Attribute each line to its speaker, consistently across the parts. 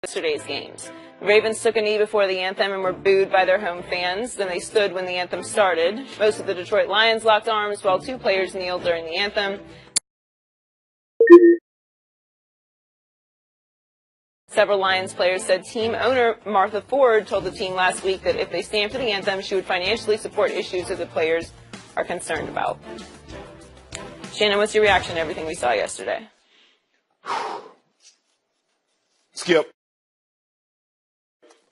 Speaker 1: yesterday's games. The Ravens took a knee before the anthem and were booed by their home fans. Then they stood when the anthem started. Most of the Detroit Lions locked arms while 2 players kneeled during the anthem. Several Lions players said team owner Martha Ford told the team last week that if they stand for the anthem, she would financially support issues that the players are concerned about. Shannon, what's your reaction to everything we saw yesterday?
Speaker 2: Skip,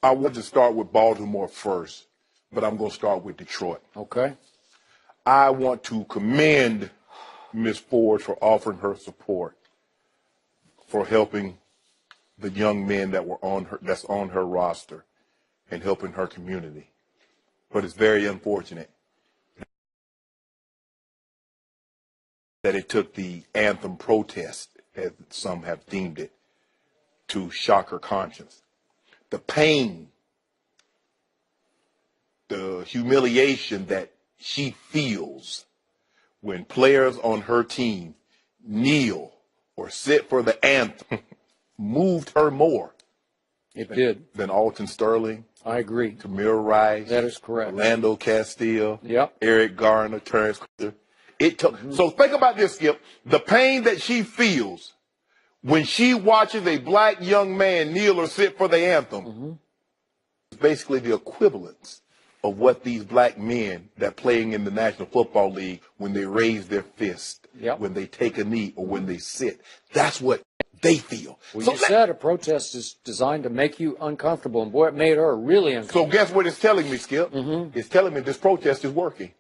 Speaker 2: I want to start with Baltimore first, but I'm going to start with Detroit.
Speaker 3: Okay.
Speaker 2: I want to commend Ms. Ford for offering her support, for helping the young men that were that's on her roster and helping her community. But it's very unfortunate that it took the anthem protest, as some have deemed it, to shock her conscience. The pain, the humiliation that she feels when players on her team kneel or sit for the anthem moved her more. Than Alton Sterling.
Speaker 3: I agree.
Speaker 2: Tamir Rice.
Speaker 3: That is correct.
Speaker 2: Orlando Castile.
Speaker 3: Yep.
Speaker 2: Eric Garner, Terrence Crutcher. It took. So think about this, Skip. The pain that she feels when she watches a black young man kneel or sit for the anthem is basically the equivalence of what these black men that playing in the National Football League, when they raise their fist, when they take a knee, or when they sit. That's what they feel.
Speaker 3: Well, you said a protest is designed to make you uncomfortable, and boy, it made her really uncomfortable.
Speaker 2: So guess what it's telling me, Skip? It's telling me this protest is working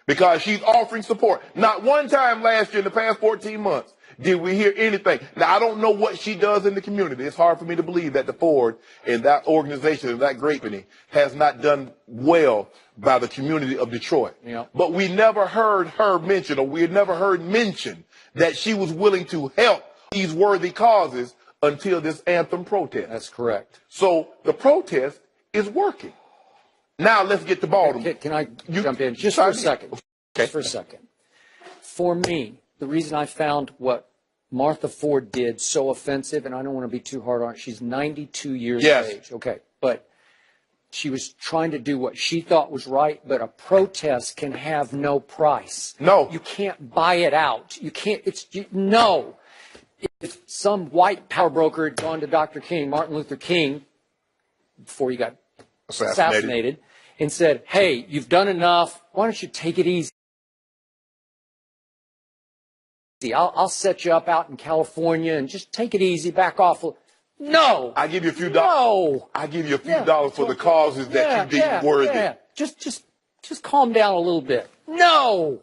Speaker 2: because she's offering support. Not one time last year in the past 14 months did we hear anything. Now, I don't know what she does in the community. It's hard for me to believe that the Ford and that organization and that great company has not done well by the community of Detroit. But we never heard her mention, or we had never heard mention that she was willing to help these worthy causes until this anthem protest.
Speaker 3: That's correct.
Speaker 2: So the protest is working. Now let's get to Baltimore.
Speaker 3: Can I jump in just for a second?
Speaker 2: Okay.
Speaker 3: Just for a second. For me, the reason I found what Martha Ford did so offensive, and I don't want to be too hard on her, she's 92 years of age. Okay, but she was trying to do what she thought was right, but a protest can have no price.
Speaker 2: No.
Speaker 3: You can't buy it out. You can't, no. If some white power broker had gone to Dr. King, Martin Luther King, before he got assassinated, and said, hey, you've done enough, why don't you take it easy? I'll set you up out in California and just take it easy, back off. No.
Speaker 2: I give you a few dollars.
Speaker 3: No.
Speaker 2: I give you a few dollars for the causes that you deem worthy.
Speaker 3: Yeah. Just calm down a little bit. No.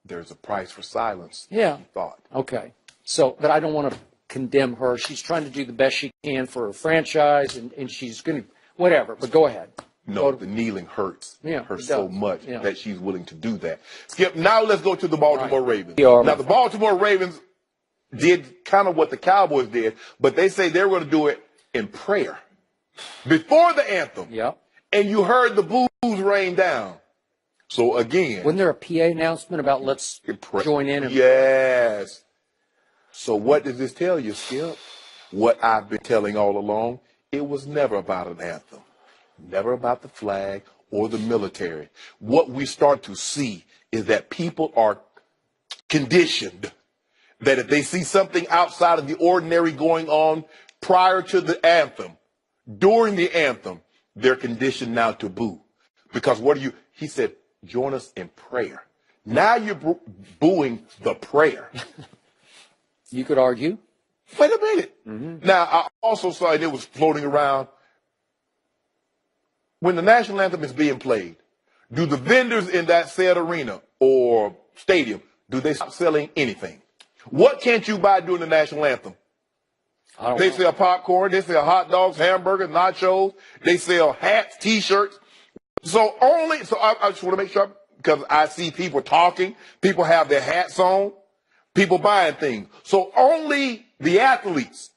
Speaker 2: There's a price for silence.
Speaker 3: Yeah.
Speaker 2: She thought.
Speaker 3: Okay. So, but I don't want to condemn her. She's trying to do the best she can for her franchise, and she's going to, whatever, but go ahead.
Speaker 2: No, the kneeling hurts her so much that she's willing to do that. Skip, now let's go to the Baltimore Ravens. Now, the Baltimore Ravens did kind of what the Cowboys did, but they say they're going to do it in prayer. Before the anthem. And you heard the boos rain down. So, again.
Speaker 3: Wasn't there a PA announcement about let's join in?
Speaker 2: Yes. So what does this tell you, Skip? What I've been telling all along, it was never about an anthem. Never about the flag or the military. What we start to see is that people are conditioned that if they see something outside of the ordinary going on prior to the anthem, during the anthem, they're conditioned now to boo. Because he said, join us in prayer. Now you're booing the prayer.
Speaker 3: You could argue.
Speaker 2: Wait a minute. Now, I also saw, and it was floating around, when the national anthem is being played, do the vendors in that said arena or stadium, do they stop selling anything? What can't you buy during the national anthem? They sell popcorn, they sell hot dogs, hamburgers, nachos, they sell hats, T-shirts. So I just want to make sure, because I see people talking, people have their hats on, people buying things. So only the athletes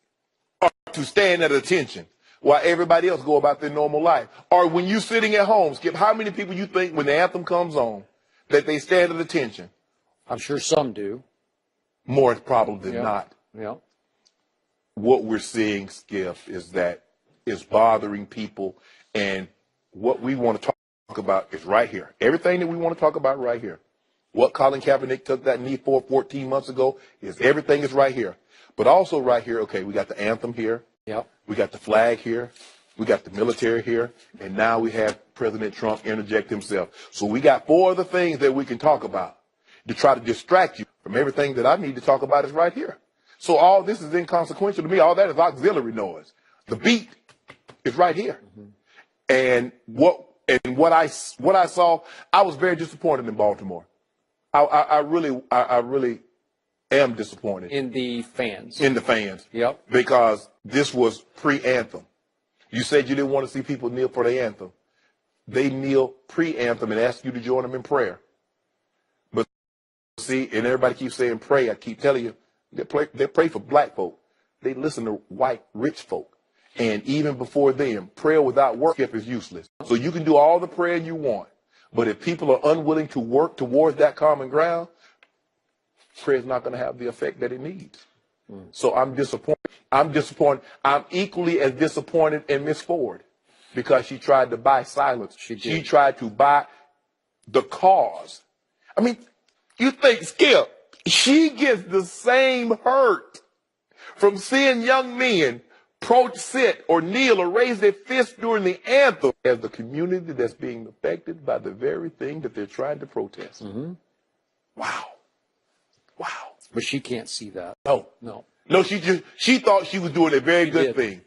Speaker 2: are to stand at attention while everybody else go about their normal life. Or when you're sitting at home, Skip, how many people you think when the anthem comes on that they stand at attention?
Speaker 3: I'm sure some do.
Speaker 2: More probably than not. what we're seeing, Skip, is that it's bothering people. And what we want to talk about is right here. Everything that we want to talk about right here. What Colin Kaepernick took that knee for 14 months ago is everything is right here. But also right here, okay, we got the anthem here.
Speaker 3: Yep.
Speaker 2: We got the flag here. We got the military here. And now we have President Trump interject himself. So we got 4 other things that we can talk about to try to distract you from everything that I need to talk about is right here. So all this is inconsequential to me. All that is auxiliary noise. The beat is right here. Mm-hmm. And what I saw, I was very disappointed in Baltimore. I really am disappointed
Speaker 3: in the fans.
Speaker 2: In the fans.
Speaker 3: Yep.
Speaker 2: Because this was pre-anthem. You said you didn't want to see people kneel for the anthem. They kneel pre-anthem and ask you to join them in prayer. But see, and everybody keeps saying pray. I keep telling you, they pray for black folk. They listen to white rich folk. And even before them, prayer without worship is useless. So you can do all the prayer you want. But if people are unwilling to work towards that common ground, prayer is not going to have the effect that it needs. So I'm disappointed. I'm equally as disappointed in Miss Ford because she tried to buy silence. She tried to buy the cause. I mean, you think, Skip, she gets the same hurt from seeing young men sit or kneel or raise their fist during the anthem as the community that's being affected by the very thing that they're trying to protest. Mm-hmm. Wow.
Speaker 3: But she can't see that.
Speaker 2: No, she thought she was doing a very good thing.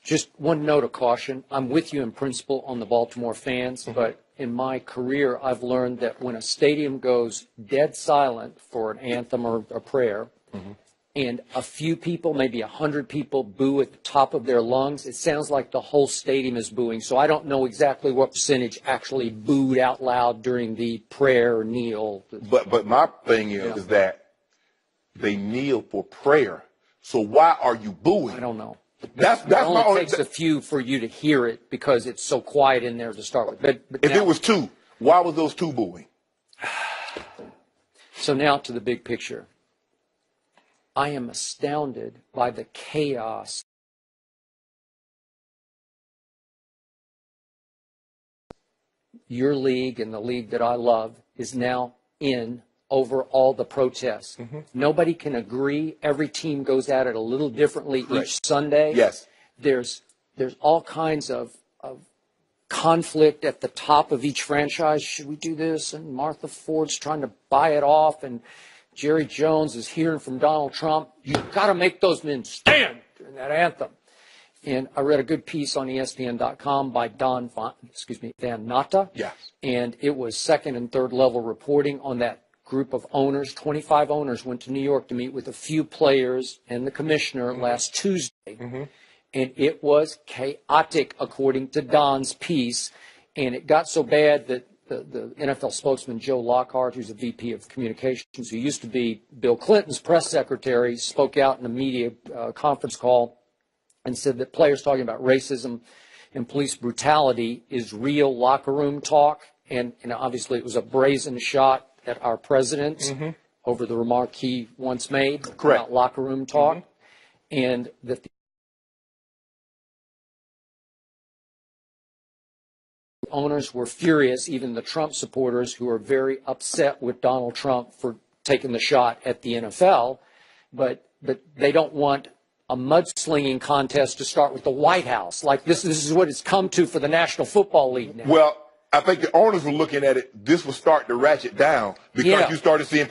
Speaker 3: Just one note of caution. I'm with you in principle on the Baltimore fans, mm-hmm. but in my career, I've learned that when a stadium goes dead silent for an anthem or a prayer, mm-hmm. and a few people, maybe 100 people, boo at the top of their lungs, it sounds like the whole stadium is booing. So I don't know exactly what percentage actually booed out loud during the prayer or kneel.
Speaker 2: But my thing is that they kneel for prayer. So why are you booing?
Speaker 3: I don't know.
Speaker 2: That's
Speaker 3: it only takes a few for you to hear it because it's so quiet in there to start with. But
Speaker 2: if it was 2, why was those 2 booing?
Speaker 3: So now to the big picture. I am astounded by the chaos. Your league and the league that I love is now in over all the protests. Mm-hmm. Nobody can agree. Every team goes at it a little differently each Sunday.
Speaker 2: Yes.
Speaker 3: There's all kinds of conflict at the top of each franchise. Should we do this? And Martha Ford's trying to buy it off, and Jerry Jones is hearing from Donald Trump, you've got to make those men stand during that anthem. And I read a good piece on ESPN.com by Van Natta.
Speaker 2: Yes.
Speaker 3: And it was second and third level reporting on that group of owners. 25 owners went to New York to meet with a few players and the commissioner mm-hmm. last Tuesday. Mm-hmm. And it was chaotic, according to Don's piece. And it got so bad that the NFL spokesman, Joe Lockhart, who's a VP of communications, who used to be Bill Clinton's press secretary, spoke out in a media conference call and said that players talking about racism and police brutality is real locker room talk. And obviously it was a brazen shot at our president mm-hmm. over the remark he once made about locker room talk. Mm-hmm. And that the owners were furious, even the Trump supporters who are very upset with Donald Trump for taking the shot at the NFL, but they don't want a mudslinging contest to start with the White House. Like this is what it's come to for the National Football League now.
Speaker 2: Well, I think the owners were looking at it, this was starting to ratchet down because you started seeing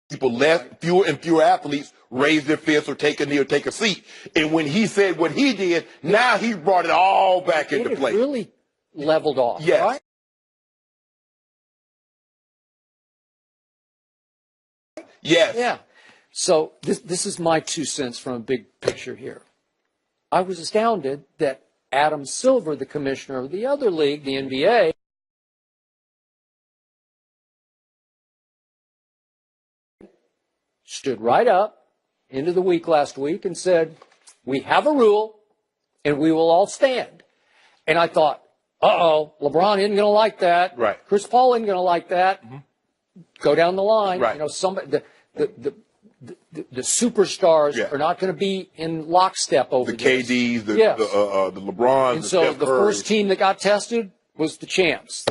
Speaker 2: people fewer and fewer athletes raise their fists or take a knee or take a seat. And when he said what he did, now he brought it all back into play.
Speaker 3: It really leveled off,
Speaker 2: yes.
Speaker 3: Right?
Speaker 2: Yes.
Speaker 3: Yeah. So this is my 2 cents from a big picture here. I was astounded that Adam Silver, the commissioner of the other league, the NBA, stood right up into the week last week and said, we have a rule and we will all stand. And I thought, LeBron isn't going to like that.
Speaker 2: Right.
Speaker 3: Chris Paul isn't going to like that. Mm-hmm. go down the line.
Speaker 2: Right.
Speaker 3: You know, somebody the superstars are not going to be in lockstep over
Speaker 2: the
Speaker 3: this.
Speaker 2: KDs, the LeBrons,
Speaker 3: and
Speaker 2: the
Speaker 3: so
Speaker 2: Steph
Speaker 3: the
Speaker 2: Currys.
Speaker 3: first team that got tested was the champs,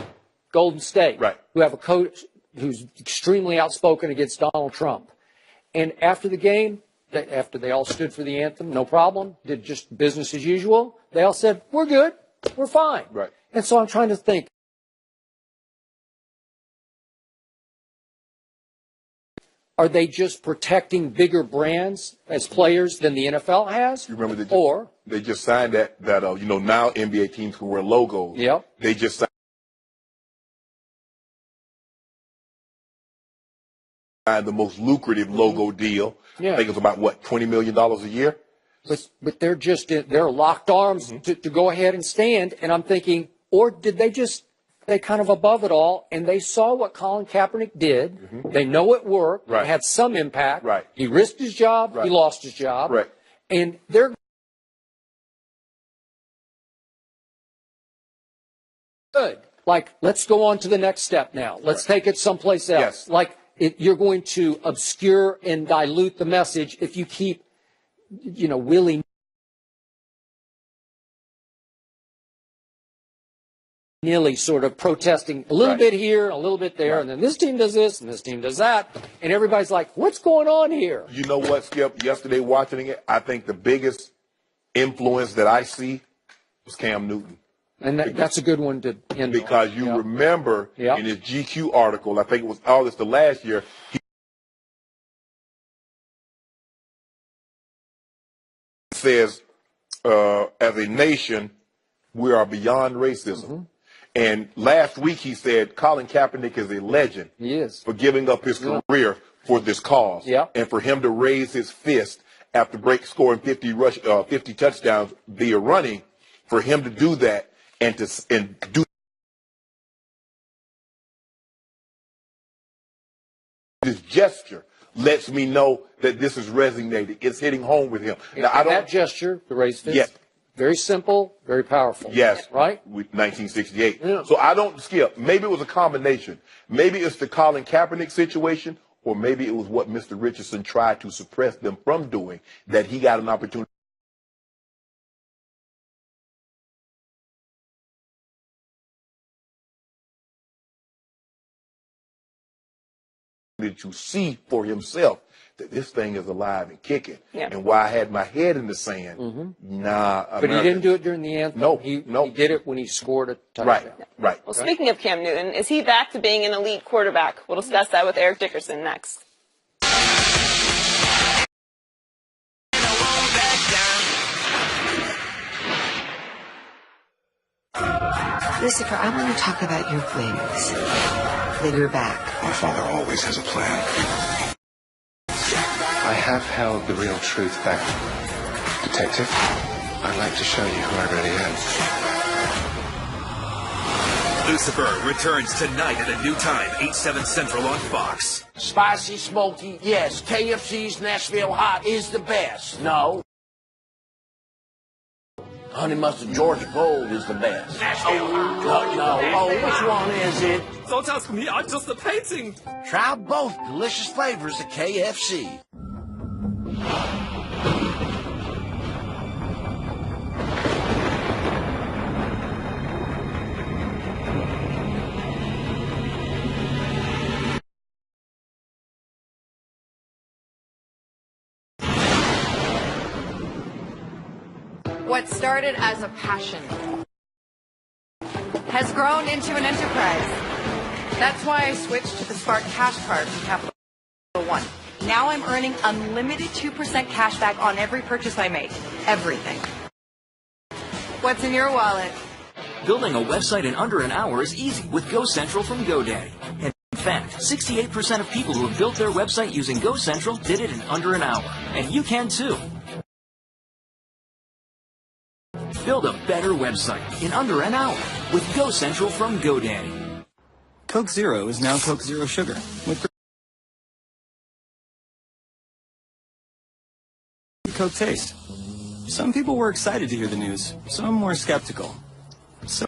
Speaker 3: Golden State,
Speaker 2: Right.
Speaker 3: who have a coach who's extremely outspoken against Donald Trump. And after the game, after they all stood for the anthem, no problem, did just business as usual, they all said, we're good, we're fine.
Speaker 2: Right.
Speaker 3: And so I'm trying to think, are they just protecting bigger brands as players than the NFL has?
Speaker 2: You remember they just signed that you know, now NBA teams can wear logos.
Speaker 3: Yep.
Speaker 2: They just signed the most lucrative logo deal.
Speaker 3: Yeah.
Speaker 2: I think it's about what, $20 million a year.
Speaker 3: But they're just they're locked arms to go ahead and stand. And I'm thinking, or did they kind of above it all, and they saw what Colin Kaepernick did. They know it worked.
Speaker 2: Right.
Speaker 3: It had some impact.
Speaker 2: Right.
Speaker 3: He risked his job.
Speaker 2: Right.
Speaker 3: He lost his job.
Speaker 2: Right.
Speaker 3: And they're good. Like, let's go on to the next step now. Let's take it someplace else.
Speaker 2: Yes.
Speaker 3: Like, you're going to obscure and dilute the message if you keep, you know, willy-nilly sort of protesting a little bit here, a little bit there, and then this team does this, and this team does that, and everybody's like, what's going on here?
Speaker 2: You know what, Skip? Yesterday watching it, I think the biggest influence that I see was Cam Newton.
Speaker 3: And that's a good one to end
Speaker 2: because
Speaker 3: on.
Speaker 2: you remember
Speaker 3: Yeah.
Speaker 2: in his GQ article, I think it was August of last year, he says, as a nation, we are beyond racism. And last week he said Colin Kaepernick is a legend
Speaker 3: He is.
Speaker 2: for giving up his career for this cause.
Speaker 3: Yeah.
Speaker 2: And for him to raise his fist after scoring 50 touchdowns via running, for him to do that and do this gesture lets me know that this is resonating. It's hitting home with him. Now, I don't.
Speaker 3: That gesture, the raised fist,
Speaker 2: Yes.
Speaker 3: very simple, very powerful.
Speaker 2: Yes.
Speaker 3: Right?
Speaker 2: With 1968.
Speaker 3: Yeah.
Speaker 2: So I don't skip. Maybe it was a combination. Maybe it's the Colin Kaepernick situation, or maybe it was what Mr. Richardson tried to suppress them from doing, that he got an opportunity to see for himself that this thing is alive and kicking.
Speaker 1: Yeah.
Speaker 2: And while I had my head in the sand,
Speaker 3: But he didn't do it during the anthem.
Speaker 2: No,
Speaker 3: He
Speaker 2: no.
Speaker 3: did it when he scored a touchdown.
Speaker 2: Right, right.
Speaker 1: Well, speaking of Cam Newton, is he back to being an elite quarterback? We'll discuss that with Eric Dickerson next.
Speaker 4: Lucifer, I want to talk about your wings. Then you're back.
Speaker 5: My father always has a plan. I have held the real truth back. Detective, I'd like to show you who I really am.
Speaker 6: Lucifer returns tonight at a new time, 8/7 Central on Fox.
Speaker 7: Spicy, smoky, yes. KFC's Nashville Hot is the best. No. Honey Mustard Georgia Gold is the best.
Speaker 6: Nashville Hot.
Speaker 7: No. Oh, which one is it?
Speaker 6: Don't ask me, I'm just a painting.
Speaker 7: Try both delicious flavors at KFC.
Speaker 8: What started as a passion has grown into an enterprise. That's why I switched to the Spark Cash Card from Capital One. Now I'm earning unlimited 2% cash back on every purchase I make. Everything. What's in your wallet?
Speaker 9: Building a website in under an hour is easy with GoCentral from GoDaddy. In fact, 68% of people who have built their website using GoCentral did it in under an hour. And you can too. Build a better website in under an hour with GoCentral from GoDaddy.
Speaker 10: Coke Zero is now Coke Zero Sugar with Coke taste. Some people were excited to hear the news, some were skeptical. So